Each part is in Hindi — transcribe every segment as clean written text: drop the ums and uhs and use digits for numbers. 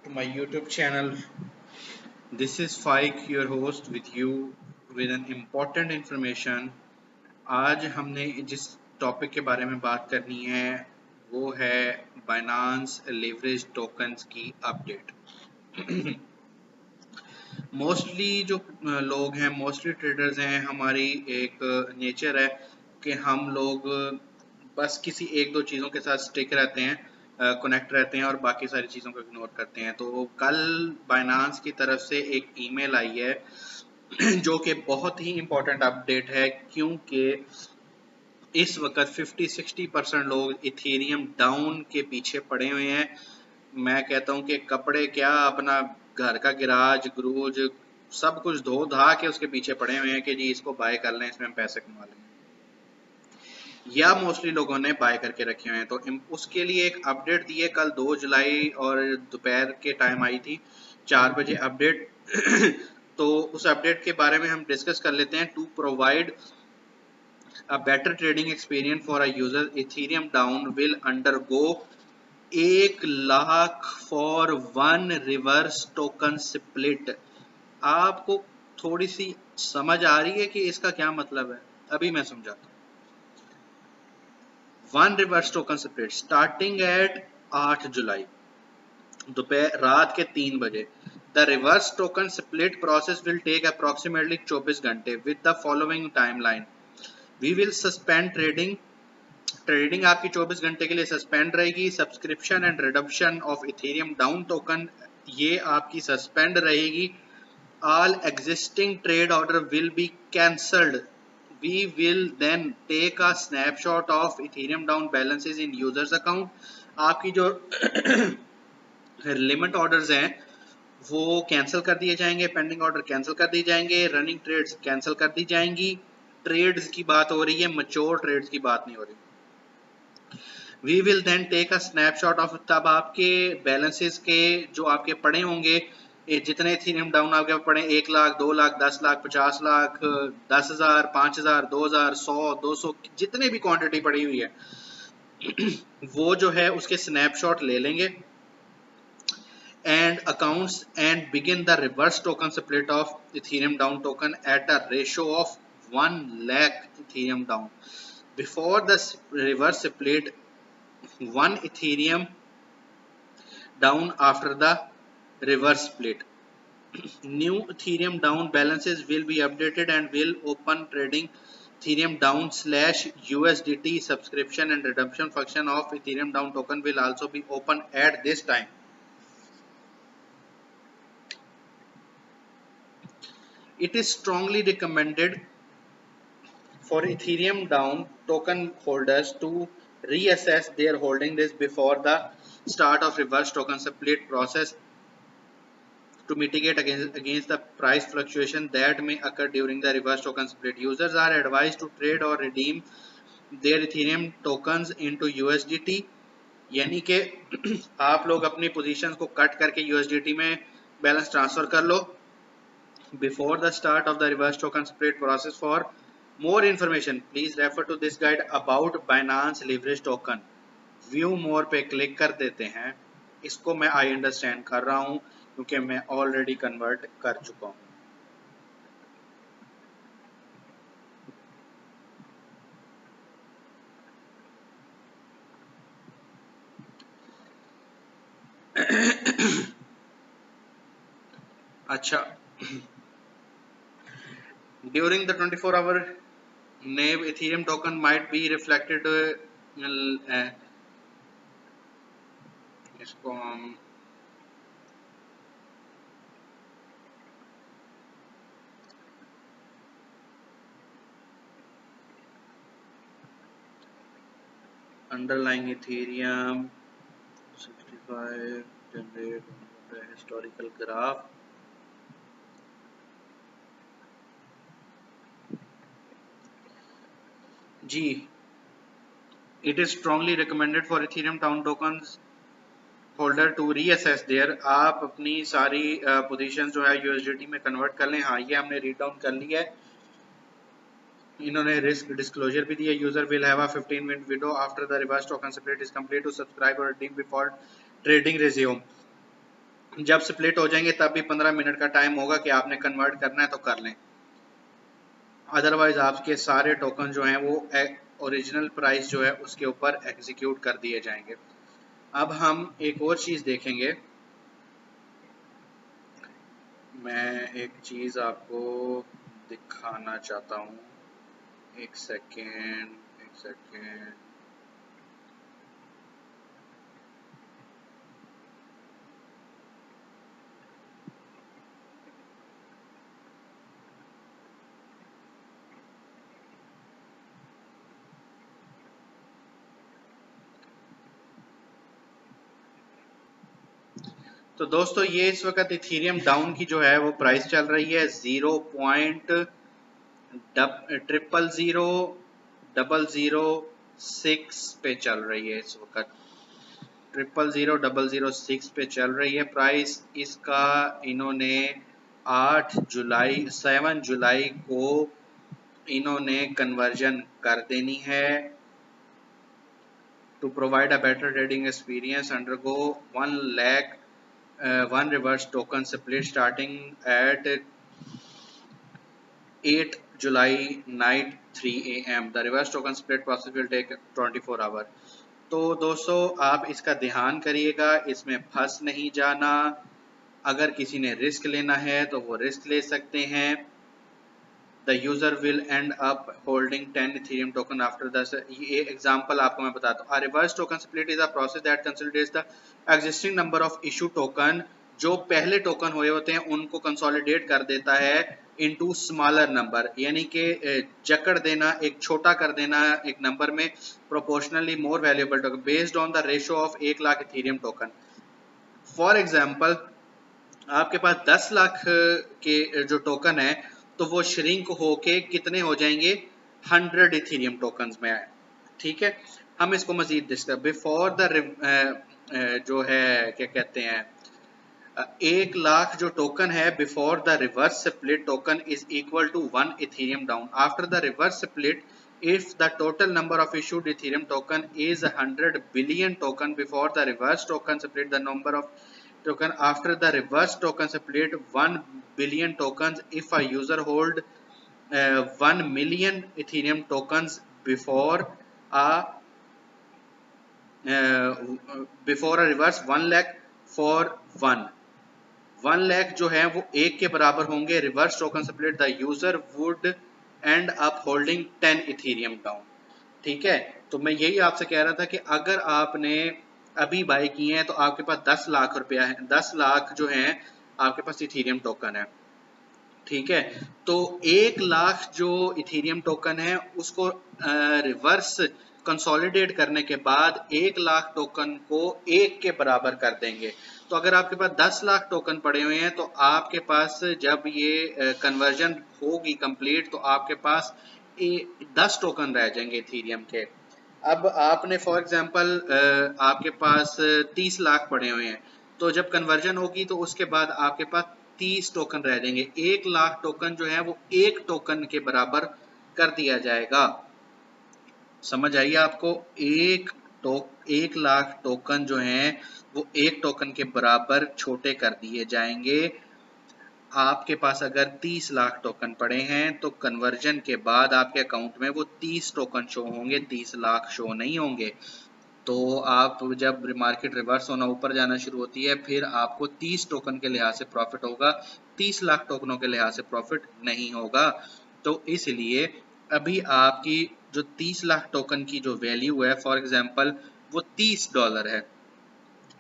to my YouTube channel. This is Faik, your host, with you with an important information. आज हमने जिस टॉपिक के बारे में बात करनी है वो है बाइनांस लेवरेज टोकन्स की अपडेट। मोस्टली जो लोग हैं, मोस्टली ट्रेडर्स हैं, हमारी एक नेचर है कि हम लोग बस किसी एक दो चीज़ों के साथ स्टिक रहते हैं, कनेक्ट रहते हैं और बाकी सारी चीज़ों को इग्नोर करते हैं। तो कल बाइनांस की तरफ से एक ईमेल आई है जो कि बहुत ही इम्पोर्टेंट अपडेट है, क्योंकि इस वक्त 50-60% लोग इथेरियम डाउन के पीछे पड़े हुए हैं। मैं कहता हूं कि कपड़े क्या, अपना घर का गिराज ग्रूज सब कुछ धो धा के उसके पीछे पड़े हुए हैं कि जी इसको बाय कर लें, इसमें हम पैसे कमा लेंगे, या मोस्टली लोगों ने बाय करके रखे हुए हैं। तो उसके लिए एक अपडेट दी है कल 2 जुलाई और दोपहर के टाइम आई थी 4 बजे अपडेट। तो उस अपडेट के बारे में हम डिस्कस कर लेते हैं। To provide a better trading experience for a user, ethereum down will undergo 1 lakh for one reverse token split. आपको थोड़ी सी समझ आ रही है कि इसका क्या मतलब है? अभी मैं समझाता हूँ। One reverse token split starting at 8 जुलाई दोपहर रात के 3 बजे। The reverse token split process will take approximately 24 घंटे with the following timeline. We will suspend trading आपकी 24 घंटे के लिए सस्पेंड रहेगी। Subscription and redemption of Ethereum down token ये आपकी सस्पेंड रहेगी। All existing trade order will be cancelled. We will then take a snapshot of Ethereum down balances in users account. आपकी जो लिमिट ऑर्डर्स हैं वो कैंसिल कर दिए जाएंगे, पेंडिंग ऑर्डर कैंसिल कर दिए जाएंगे, रनिंग ट्रेड्स कैंसिल कर दी जाएंगी। ट्रेड्स की बात हो रही है, मैच्योर ट्रेड्स की बात नहीं हो रही। We will then take a snapshot of, तब आपके बैलेंसेस के जो आपके पड़े होंगे, जितने इथेरियम डाउन आपके पड़े 1 लाख 2 लाख 10 लाख 50 लाख 10,000 5,000 2,000 100 200 जितने भी क्वांटिटी पड़ी हुई है वो जो है उसके स्नैपशॉट ले लेंगे and accounts and begin the reverse token split of Ethereum down token at a ratio of 1 lakh Ethereum down. Before the reverse split, 1 Ethereum down after the reverse split. New Ethereum down balances will be updated and will open trading Ethereum down / USDT subscription and redemption function of Ethereum down token will also be open at this time. It is strongly recommended for Ethereum down token holders to reassess their holding list before the start of reverse token split process to mitigate against the price fluctuation that may occur during the reverse token split. Users are advised to trade or redeem their Ethereum tokens into USDT, यानी कि आप लोग अपनी पोजीशंस को कट करके USDT में बैलेंस ट्रांसफर कर लो before the start of the reverse token split process. For more information, please refer to this guide about Binance Leverage Token. View more पे क्लिक कर देते हैं। इसको मैं आई अंडरस्टैंड कर रहा हूँ क्योंकि मैं ऑलरेडी कन्वर्ट कर चुका हूँ। अच्छा, during the 24-hour NAV Ethereum token might be reflected इसको हम underlying Ethereum 65 generate historical graph. Ji, it is strongly recommended for Ethereum down tokens holder to reassess their, आप अपनी सारी पोजीशंस जो है USDT में कन्वर्ट कर लें। हाँ, ये हमने रीड डाउन कर लिया है। इन्होंने रिस्क डिस्क्लोजर भी दिया। User will have a 15-minute window after the reverse token split is complete to subscribe और रिडीम बिफोर ट्रेडिंग रिज्यूम। जब स्प्लिट हो जाएंगे तब भी 15 मिनट का टाइम होगा कि आपने कन्वर्ट करना है तो कर लें, अदरवाइज आपके सारे टोकन जो हैं वो ओरिजिनल प्राइस जो है उसके ऊपर एग्जीक्यूट कर दिए जाएंगे। अब हम एक और चीज़ देखेंगे, मैं एक चीज़ आपको दिखाना चाहता हूँ। एक सेकेंड, एक सेकेंड। तो दोस्तों ये इस वक्त इथीरियम डाउन की जो है वो प्राइस चल रही है 0.000006 पे चल रही है इस वक्त। 000006 पे चल रही है प्राइस इसका। इन्होंने 7 जुलाई को इन्होंने कन्वर्जन कर देनी है। To provide a better trading experience undergo 1 lakh one reverse token split starting at 8 July night 3 AM. The reverse token split process will take 24 hour. तो दोस्तों आप इसका ध्यान करिएगा, इसमें फंस नहीं जाना। अगर किसी ने रिस्क लेना है तो वो रिस्क ले सकते हैं। The user will end up holding 10 Ethereum token after the ये एग्जांपल आपको मैं बताता हूँ। A reverse token split is a process that consolidates the existing number of issue token। जो पहले टोकन हुए होते हैं उनको कंसोलिडेट कर देता है इनटू स्मॉलर नंबर, यानी कि जकड़ देना, एक छोटा कर देना एक नंबर में, proportionally more valuable token based on the ratio of 1 lakh Ethereum token. For example आपके पास 10 लाख के जो टोकन है तो वो श्रिंक होके कितने हो जाएंगे, 100 इथेरियम टोकन्स में आए। ठीक है, हम इसको मजीद डिस्कस बिफोर द जो है क्या कहते हैं 1 लाख जो टोकन है before the reverse split token is equal to 1 Ethereum down. After the reverse split if the total number of issued ethereum token is 100 billion token before the reverse token split, the number of token after the reverse token split 1 billion tokens if a user hold 1 million ethereum tokens a before a reverse 1 lakh for 1 lakh जो है वो 1 के बराबर होंगे। Reverse token split the user would and up holding 10 Ethereum down. ठीक है, तो मैं यही आपसे कह रहा था कि अगर आपने अभी बाय किए हैं तो आपके पास 10 लाख रुपया है, 10 लाख जो है आपके पास इथेरियम टोकन है। ठीक है, तो 1 लाख जो इथेरियम टोकन है उसको रिवर्स कंसोलिडेट करने के बाद 1 लाख टोकन को 1 के बराबर कर देंगे। तो अगर आपके पास 10 लाख टोकन पड़े हुए हैं तो आपके पास जब ये कन्वर्जन होगी कंप्लीट तो आपके पास 10 टोकन रह जाएंगे इथेरियम के। अब आपने फॉर एग्जांपल आपके पास 30 लाख पड़े हुए हैं, तो जब कन्वर्जन होगी तो उसके बाद आपके पास 30 टोकन रह जाएंगे। 1 लाख टोकन जो है वो 1 टोकन के बराबर कर दिया जाएगा। समझ आइए आपको, 1 लाख टोकन जो हैं वो 1 टोकन के बराबर छोटे कर दिए जाएंगे। आपके पास अगर 30 लाख टोकन पड़े हैं तो कन्वर्जन के बाद आपके अकाउंट में वो 30 टोकन शो होंगे, 30 लाख शो नहीं होंगे। तो आप जब मार्केट रिवर्स होना ऊपर जाना शुरू होती है फिर आपको 30 टोकन के लिहाज से प्रॉफिट होगा, 30 लाख टोकनों के लिहाज से प्रॉफिट नहीं होगा। तो इसलिए अभी आपकी जो 30 लाख टोकन की जो वैल्यू है फॉर एग्जांपल वो $30 है,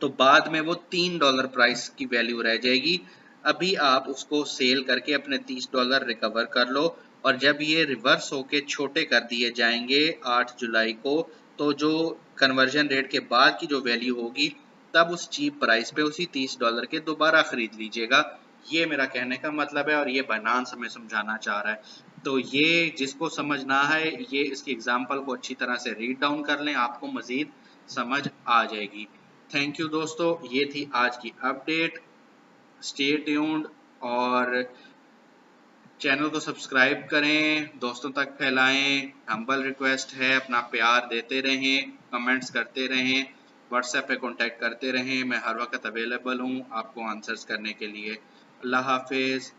तो बाद में वो $3 प्राइस की वैल्यू रह जाएगी। अभी आप उसको सेल करके अपने $30 रिकवर कर लो, और जब ये रिवर्स होके छोटे कर दिए जाएंगे 8 जुलाई को, तो जो कन्वर्जन रेट के बाद की जो वैल्यू होगी तब उस चीप प्राइस पे उसी $30 के दोबारा खरीद लीजिएगा। ये मेरा कहने का मतलब है और ये बाइनेंस हमें समझाना चाह रहा है। तो ये जिसको समझना है ये इसकी एग्जांपल को अच्छी तरह से रीड डाउन कर लें, आपको मजीद समझ आ जाएगी। थैंक यू दोस्तों, ये थी आज की अपडेट। स्टे ट्यून्ड और चैनल को सब्सक्राइब करें, दोस्तों तक फैलाएं। हम्बल रिक्वेस्ट है, अपना प्यार देते रहें, कमेंट्स करते रहें। व्हाट्सएप पे कांटेक्ट करते रहें। मैं हर वक्त अवेलेबल हूँ आपको आंसर्स करने के लिए। अल्लाह हाफिज़।